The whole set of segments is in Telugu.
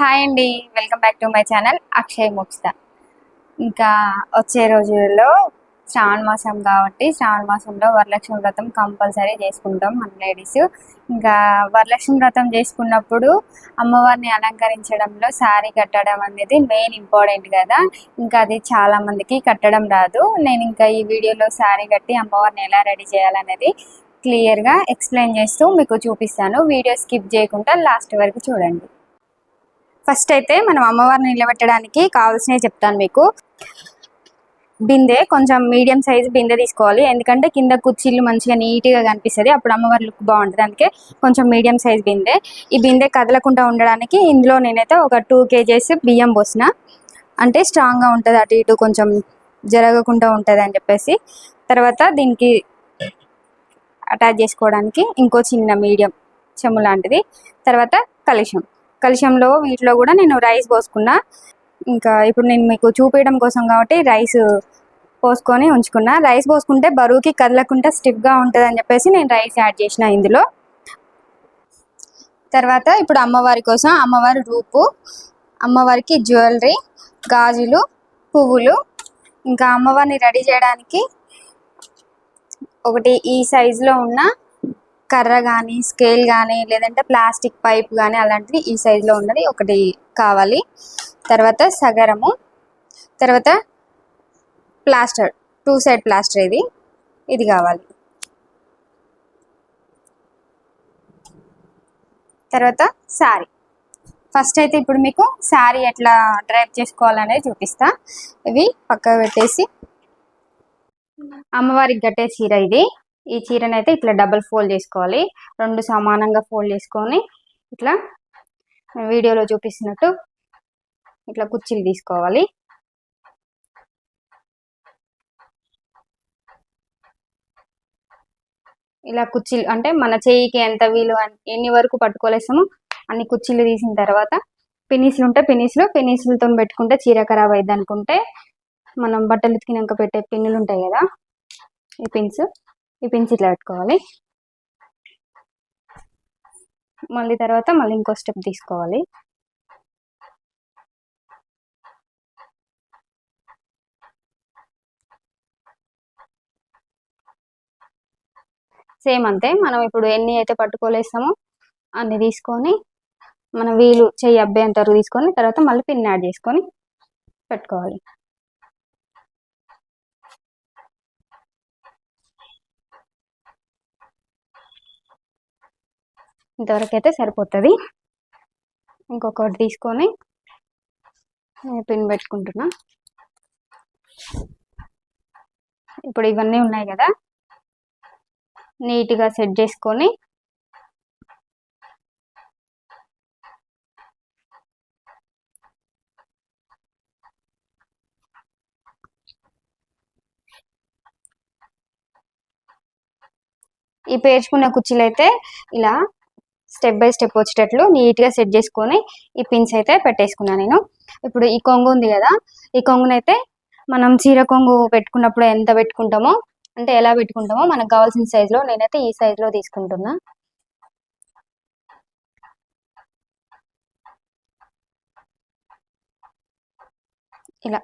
హాయ్ అండి, welcome back to my channel Akshay Mokshita. ఇంకా వచ్చే రోజుల్లో శ్రావణ మాసం కాబట్టి శ్రావణ మాసంలో వరలక్ష్మి వ్రతం కంపల్సరీ చేసుకుంటాం మన లేడీస్. ఇంకా వరలక్ష్మి వ్రతం చేసుకున్నప్పుడు అమ్మవారిని అలంకరించడంలో శారీ కట్టడం అనేది మెయిన్ ఇంపార్టెంట్ కదా. ఇంకా అది చాలా మందికి కట్టడం రాదు. నేను ఇంకా ఈ వీడియోలో శారీ కట్టి అమ్మవారిని ఎలా రెడీ చేయాలనేది క్లియర్గా ఎక్స్ప్లెయిన్ చేస్తూ మీకు చూపిస్తాను. వీడియో స్కిప్ చేయకుండా లాస్ట్ వరకు చూడండి. ఫస్ట్ అయితే మనం అమ్మవారిని నిలబెట్టడానికి కావాల్సినవి చెప్తాను మీకు. బిందె, కొంచెం మీడియం సైజ్ బిందె తీసుకోవాలి, ఎందుకంటే కింద కుర్చీలు మంచిగా నీట్గా కనిపిస్తుంది, అప్పుడు అమ్మవారి లుక్ బాగుంటుంది. అందుకే కొంచెం మీడియం సైజ్ బిందె. ఈ బిందె కదలకుండా ఉండడానికి ఇందులో నేనైతే ఒక 2 kgs బియ్యం పోసిన, అంటే స్ట్రాంగ్గా ఉంటుంది, అటు ఇటు కొంచెం జరగకుండా ఉంటుంది అని చెప్పేసి. తర్వాత దీనికి అటాచ్ చేసుకోవడానికి ఇంకో చిన్న మీడియం చెమ్ము లాంటిది. తర్వాత కలశంలో వీటిలో కూడా నేను రైస్ పోసుకున్నా. ఇంకా ఇప్పుడు నేను మీకు చూపించడం కోసం కాబట్టి రైస్ పోసుకొని ఉంచుకున్నా. రైస్ పోసుకుంటే బరువుకి కదలకుండా స్టిఫ్గా ఉంటుంది అని చెప్పేసి నేను రైస్ యాడ్ చేసిన ఇందులో. తర్వాత ఇప్పుడు అమ్మవారి కోసం అమ్మవారి రూపు, అమ్మవారికి జ్యువెలరీ, గాజులు, పువ్వులు, ఇంకా అమ్మవారిని రెడీ చేయడానికి ఒకటి ఈ సైజులో ఉన్న కర్ర కానీ, స్కేల్ కానీ, లేదంటే ప్లాస్టిక్ పైప్ కానీ అలాంటిది ఈ సైజులో ఉన్నది ఒకటి కావాలి. తర్వాత సగరము, తర్వాత ప్లాస్టర్, 2 side ప్లాస్టర్ ఇది కావాలి. తర్వాత శారీ. ఫస్ట్ అయితే ఇప్పుడు మీకు శారీ ఎట్లా డ్రైప్ చేసుకోవాలనేది చూపిస్తా. ఇవి పక్కకు పెట్టేసి, అమ్మవారికి కట్టే చీర ఇది. ఈ చీరను అయితే ఇట్లా డబుల్ ఫోల్డ్ చేసుకోవాలి, 2 సమానంగా ఫోల్డ్ చేసుకొని ఇట్లా వీడియోలో చూపిస్తున్నట్టు ఇట్లా కుర్చీలు తీసుకోవాలి. ఇలా కుర్చీలు అంటే మన చేయికి ఎంత వీలు ఎన్ని వరకు పట్టుకోలేస్తామో అన్ని కుర్చీలు తీసిన తర్వాత పినీసులు ఉంటే పినీసులతో పెట్టుకుంటే చీర ఖరాబ్ అయింది అనుకుంటే మనం బట్టలు ఉతికినాక పెట్టే పిన్నులు ఉంటాయి కదా, ఈ పిన్స్ ఇట్లా పెట్టుకోవాలి. మళ్ళీ తర్వాత ఇంకో స్టెప్ తీసుకోవాలి. సేమ్ అంతే, మనం ఇప్పుడు ఎన్ని అయితే పట్టుకోలేస్తామో అన్ని తీసుకొని మనం వీలు చెయ్యి అబ్బేంతవరకు తీసుకొని తర్వాత మళ్ళీ పిన్ యాడ్ చేసుకొని పెట్టుకోవాలి. ఇంతవరకు అయితే సరిపోతుంది. ఇంకొకటి తీసుకొని పిన్ పెట్టుకుంటున్నా. ఇప్పుడు ఇవన్నీ ఉన్నాయి కదా, నీట్గా సెట్ చేసుకొని ఈ పేర్చుకున్న కుర్చీలు అయితే ఇలా స్టెప్ బై స్టెప్ వచ్చేటట్లు నీట్గా సెట్ చేసుకొని ఈ పిన్స్ అయితే పెట్టేసుకున్నాను నేను. ఇప్పుడు ఈ కొంగు ఉంది కదా, ఈ కొంగునైతే మనం చీర కొంగు పెట్టుకున్నప్పుడు ఎంత పెట్టుకుంటామో, అంటే ఎలా పెట్టుకుంటామో మనకు కావాల్సిన సైజులో, నేనైతే ఈ సైజులో తీసుకుంటున్నా. ఇలా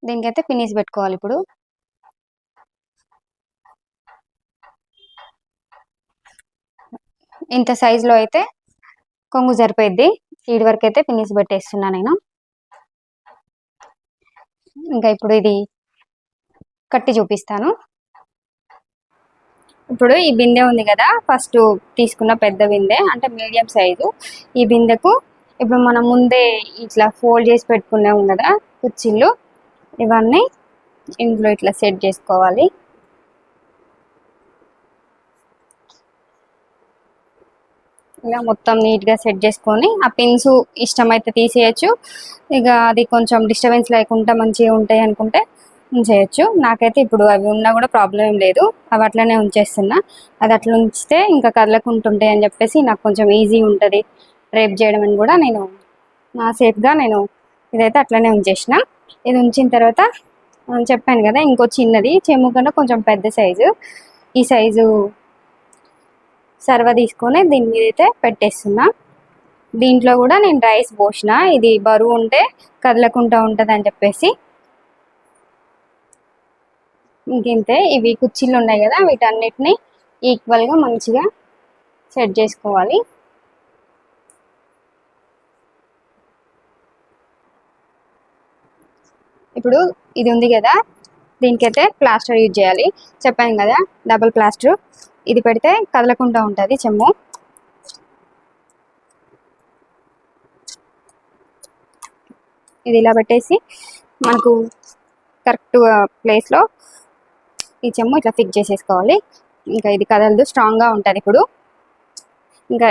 దీనికైతే పినీస్ పెట్టుకోవాలి. ఇప్పుడు ఇంత సైజులో అయితే కొంగు సరిపోయిద్ది. ఈడి వరకు అయితే పినీస్ పెట్టేస్తున్నా నేను. ఇంకా ఇప్పుడు ఇది కట్టి చూపిస్తాను. ఇప్పుడు ఈ బిందె ఉంది కదా, ఫస్ట్ తీసుకున్న పెద్ద బిందె అంటే మీడియం సైజు, ఈ బిందెకు ఇప్పుడు మనం ముందే ఇట్లా ఫోల్డ్ చేసి పెట్టుకున్నాము కదా కుర్చీలు, ఇవన్నీ ఇందులో ఇట్లా సెట్ చేసుకోవాలి. ఇలా మొత్తం నీట్గా సెట్ చేసుకొని ఆ పిన్స్ ఇష్టమైతే తీసేయచ్చు, ఇక అది కొంచెం డిస్టర్బెన్స్ లేకుండా మంచిగా ఉంటాయి అనుకుంటే ఉంచేయచ్చు. నాకైతే ఇప్పుడు అవి ఉన్నా కూడా ప్రాబ్లం ఏం లేదు, అవి అట్లనే ఉంచేస్తున్నా. అది అట్లా ఉంచితే ఇంకా కదలకుంటుంటాయి అని చెప్పేసి నాకు కొంచెం ఈజీ ఉంటుంది రేప్ చేయడం అని కూడా నేను నా సేఫ్గా నేను ఇదైతే అట్లనే ఉంచేసిన. ఇది ఉంచిన తర్వాత చెప్పాను కదా ఇంకో చిన్నది చెమ్ము కన్నా కొంచెం పెద్ద సైజు, ఈ సైజు సర్వ తీసుకొని దీని మీద అయితే పెట్టేస్తున్నా. దీంట్లో కూడా నేను రైస్ పోసిన, ఇది బరువు ఉంటే కదలకుండా ఉంటుంది అని చెప్పేసి. ఇంకింతే. ఇవి కుర్చీలు ఉన్నాయి కదా, వీటన్నిటిని ఈక్వల్గా మంచిగా సెట్ చేసుకోవాలి. ఇప్పుడు ఇది ఉంది కదా, దీనికైతే ప్లాస్టర్ యూజ్ చేయాలి. చెప్పాను కదా డబుల్ ప్లాస్టర్, ఇది పెడితే కదలకుండా ఉంటుంది చెమ్ము. ఇది ఇలా పెట్టేసి మనకు కరెక్ట్ ప్లేస్లో ఈ చెమ్ము ఇట్లా ఫిక్స్ చేసేసుకోవాలి. ఇంకా ఇది కదలదు, స్ట్రాంగ్గా ఉంటుంది. ఇప్పుడు ఇంకా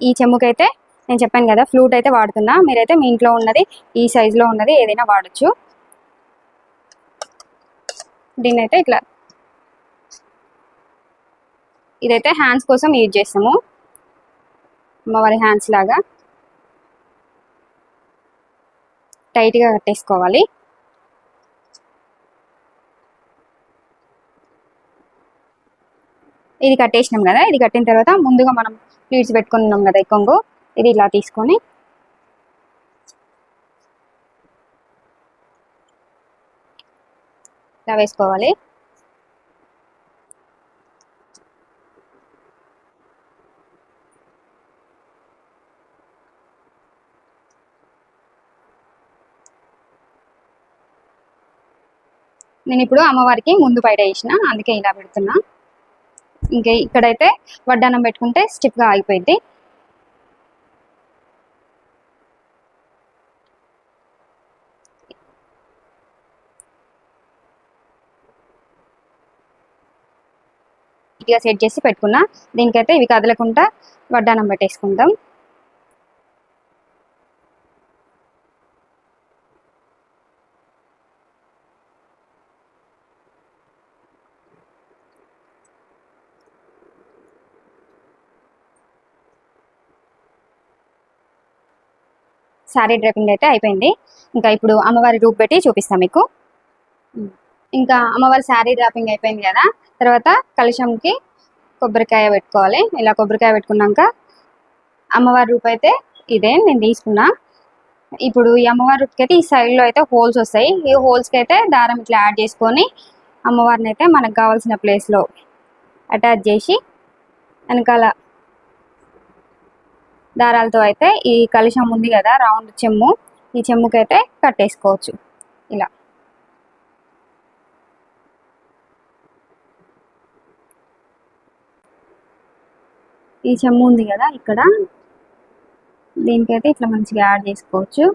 ఈ చెమ్ముకైతే నేను చెప్పాను కదా ఫ్లూట్ అయితే వాడుతున్నా, మీరైతే మీ ఇంట్లో ఉన్నది ఈ సైజులో ఉన్నది ఏదైనా వాడచ్చు. దీన్ని అయితే ఇట్లా, ఇదైతే హ్యాండ్స్ కోసం యూజ్ చేస్తాము, అమ్మవారి హ్యాండ్స్ లాగా టైట్గా కట్టేసుకోవాలి. ఇది కట్టేసినాం కదా, ఇది కట్టిన తర్వాత ముందుగా మనం ప్లీట్స్ పెట్టుకున్నాం కదా ఈ కొంగు, ఇది ఇలా తీసుకొని ఇలా వేసుకోవాలి. నేను ఇప్పుడు అమ్మవారికి ముందు బయట వేసిన, అందుకే ఇలా పెడుతున్నా. ఇంకా ఇక్కడైతే వడ్డానం పెట్టుకుంటే స్టిఫ్గా ఆగిపోయింది. నీట్గా సెట్ చేసి పెట్టుకున్నా. దీనికైతే ఇవి కదలకుండా వడ్డానం పెట్టేసుకుంటాం. శారీ డ్రైపింగ్ అయితే అయిపోయింది. ఇంకా ఇప్పుడు అమ్మవారి రూప్ పెట్టి చూపిస్తాం మీకు. ఇంకా అమ్మవారి శారీ డ్రాపింగ్ అయిపోయింది కదా, తర్వాత కలశంకి కొబ్బరికాయ పెట్టుకోవాలి. ఇలా కొబ్బరికాయ పెట్టుకున్నాక అమ్మవారి రూప్ అయితే ఇదే నేను తీసుకున్నా. ఇప్పుడు ఈ అమ్మవారి రూప్కి అయితే ఈ సైడ్లో అయితే హోల్స్ వస్తాయి. ఈ హోల్స్కి అయితే దారం ఇట్లా యాడ్ చేసుకొని అమ్మవారిని అయితే మనకు కావాల్సిన ప్లేస్లో అటాచ్ చేసి వెనకాల దారాలతో అయితే ఈ కలశం ఉంది కదా రౌండ్ చెమ్ము, ఈ చెమ్ముకైతే కట్టేసుకోవచ్చు. ఇలా ఈ చెమ్ము ఉంది కదా ఇక్కడ, దీనికైతే ఇట్లా మంచిగా యాడ్ చేసుకోవచ్చు.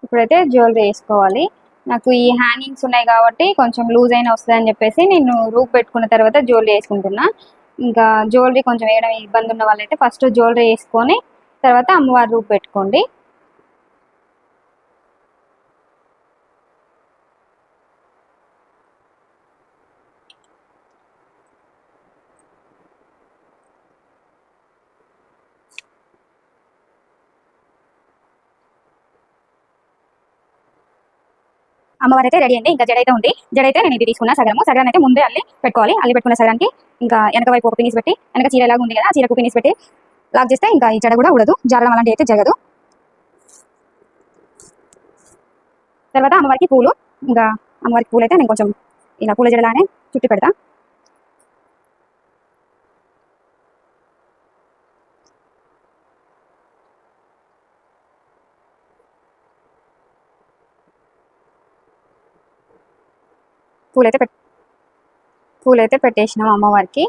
ఇప్పుడైతే జ్యువెలరీ వేసుకోవాలి. నాకు ఈ హ్యాంగింగ్స్ ఉన్నాయి కాబట్టి కొంచెం లూజ్ అయినా వస్తుంది అని చెప్పేసి నేను రూప్ పెట్టుకున్న తర్వాత జ్యువెలరీ వేసుకుంటున్నా. ఇంకా జ్యువెలరీ కొంచెం వేయడం ఇబ్బంది ఉన్న వాళ్ళైతే ఫస్ట్ జ్యువెలరీ వేసుకొని తర్వాత అమ్మవారి రూప్ పెట్టుకోండి. అమ్మవారు అయితే రెడీ అండి. ఇంకా జడ అయితే ఉంది. జడ అయితే నేను ఇది తీసుకున్నా సగరం అయితే ముందే అల్లి పెట్టుకోవాలి. అల్లి పెట్టుకున్న సగరానికి ఇంకా వెనక వైపు ఒక పినిస్ పెట్టి, వెనక చీర ఎలాగ ఉంది కదా ఆ చీరకు పినిస్ పెట్టి లాక్ చేస్తే ఇంకా ఈ జడ కూడా ఉడదు, జారడం అలాంటి అయితే జరగదు. తర్వాత అమ్మవారికి పూలు, ఇంకా అమ్మవారికి పూలు అయితే నేను కొంచెం ఇలా పూల జడలానే చుట్టి పెడతా. పూలైతే పెట్టేసినాం అమ్మవారికి.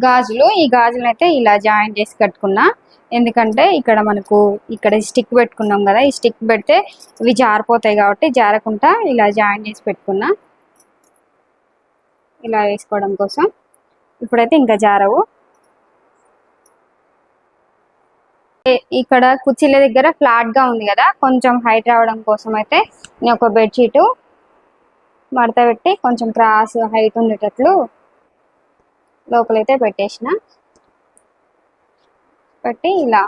గాజులు, ఈ గాజులు అయితే ఇలా జాయిన్ చేసి కట్టుకున్నా. ఎందుకంటే ఇక్కడ మనకు ఇక్కడ స్టిక్ పెట్టుకున్నాం కదా, ఈ స్టిక్ పెడితే ఇవి జారిపోతాయి కాబట్టి జారకుండా ఇలా జాయిన్ చేసి పెట్టుకున్నా, ఇలా వేసుకోవడం కోసం. ఇప్పుడైతే ఇంకా జారవు. ఇక్కడ కుర్చీల దగ్గర ఫ్లాట్ గా ఉంది కదా, కొంచెం హైట్ రావడం కోసం అయితే నేను ఒక బెడ్షీట్ మడత పెట్టి కొంచెం క్రాస్ హైట్ ఉండేటట్లు లోపలైతే పెట్టేసిన. పెట్టి ఇలా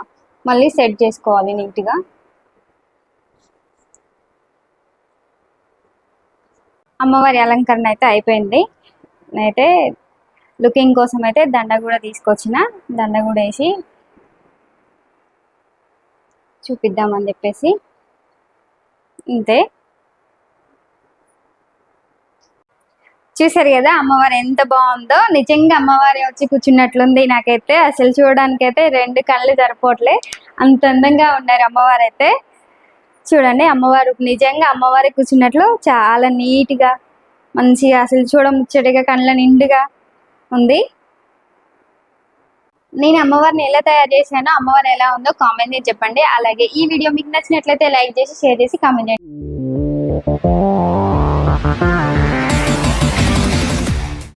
మళ్ళీ సెట్ చేసుకోవాలి నీట్గా. అమ్మవారి అలంకరణ అయితే అయిపోయింది. అయితే లుకింగ్ కోసం అయితే దండ కూడా తీసుకొచ్చిన, దండ కూడా వేసి చూపిద్దామని చెప్పేసి ఇంతే. చూసారు కదా అమ్మవారు ఎంత బాగుందో, నిజంగా అమ్మవారి వచ్చి కూర్చున్నట్లుంది. నాకైతే అసలు చూడడానికైతే రెండు కళ్ళు సరిపోవట్లే, అంత అందంగా ఉన్నారు అమ్మవారు అయితే. చూడండి అమ్మవారు నిజంగా అమ్మవారి కూర్చున్నట్లు చాలా నీట్గా మంచిగా అసలు చూడముచ్చటగా కళ్ళ నిండుగా ఉంది. నేను అమ్మవారిని ఎలా తయారు చేశానో, అమ్మవారు ఎలా ఉందో కామెంట్ చేసి చెప్పండి. అలాగే ఈ వీడియో మీకు నచ్చినట్లయితే లైక్ చేసి షేర్ చేసి కామెంట్ చేయండి.